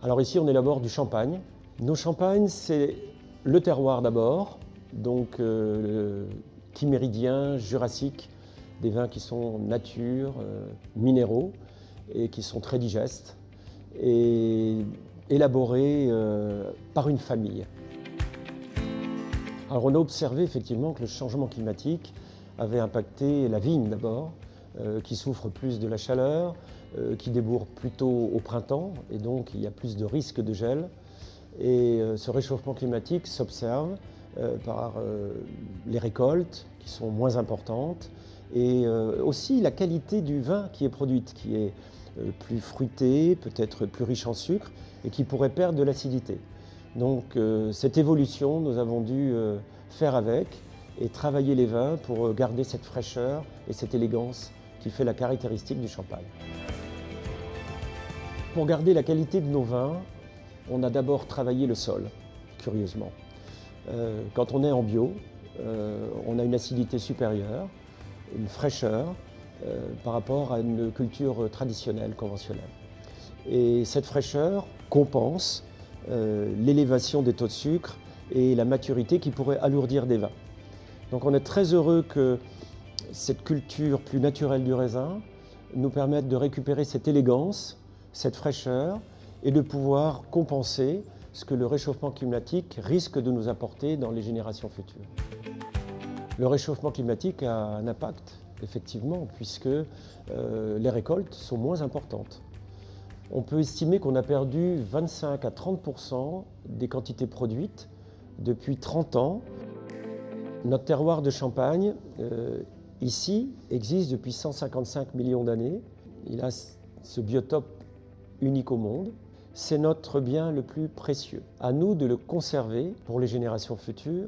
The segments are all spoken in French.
Alors ici, on élabore du champagne. Nos champagnes, c'est le terroir d'abord, donc chiméridien, jurassique, des vins qui sont nature, minéraux et qui sont très digestes et élaborés par une famille. Alors on a observé effectivement que le changement climatique avait impacté la vigne d'abord, qui souffre plus de la chaleur, qui débourre plutôt au printemps et donc il y a plus de risques de gel. Et ce réchauffement climatique s'observe par les récoltes qui sont moins importantes et aussi la qualité du vin qui est produite, qui est plus fruité, peut-être plus riche en sucre et qui pourrait perdre de l'acidité. Donc cette évolution, nous avons dû faire avec et travailler les vins pour garder cette fraîcheur et cette élégance qui fait la caractéristique du champagne. Pour garder la qualité de nos vins, on a d'abord travaillé le sol, curieusement. Quand on est en bio, on a une acidité supérieure, une fraîcheur par rapport à une culture traditionnelle, conventionnelle. Et cette fraîcheur compense l'élévation des taux de sucre et la maturité qui pourrait alourdir des vins. Donc on est très heureux que cette culture plus naturelle du raisin nous permette de récupérer cette élégance, cette fraîcheur et de pouvoir compenser ce que le réchauffement climatique risque de nous apporter dans les générations futures. Le réchauffement climatique a un impact, effectivement, puisque les récoltes sont moins importantes. On peut estimer qu'on a perdu 25 à 30% des quantités produites depuis 30 ans. Notre terroir de Champagne, ici, existe depuis 155 millions d'années. Il a ce biotope unique au monde. C'est notre bien le plus précieux. À nous de le conserver pour les générations futures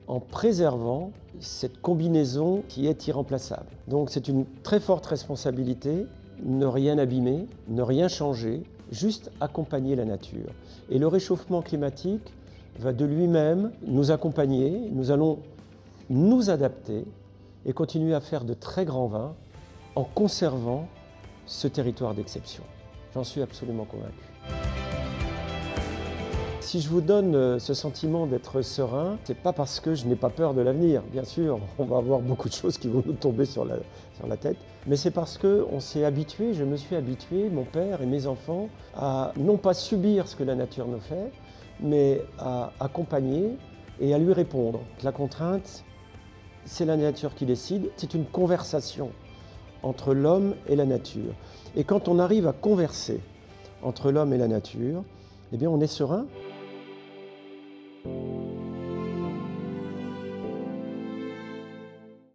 en préservant cette combinaison qui est irremplaçable. Donc c'est une très forte responsabilité, ne rien abîmer, ne rien changer, juste accompagner la nature. Et le réchauffement climatique va de lui-même nous accompagner, nous allons nous adapter et continuer à faire de très grands vins en conservant ce territoire d'exception. J'en suis absolument convaincu. Si je vous donne ce sentiment d'être serein, ce n'est pas parce que je n'ai pas peur de l'avenir. Bien sûr, on va avoir beaucoup de choses qui vont nous tomber sur la tête, mais c'est parce qu'on s'est habitué, je me suis habitué, mon père et mes enfants, à non pas subir ce que la nature nous fait, mais à accompagner et à lui répondre. La contrainte, c'est la nature qui décide, c'est une conversation entre l'homme et la nature. Et quand on arrive à converser entre l'homme et la nature, eh bien on est serein.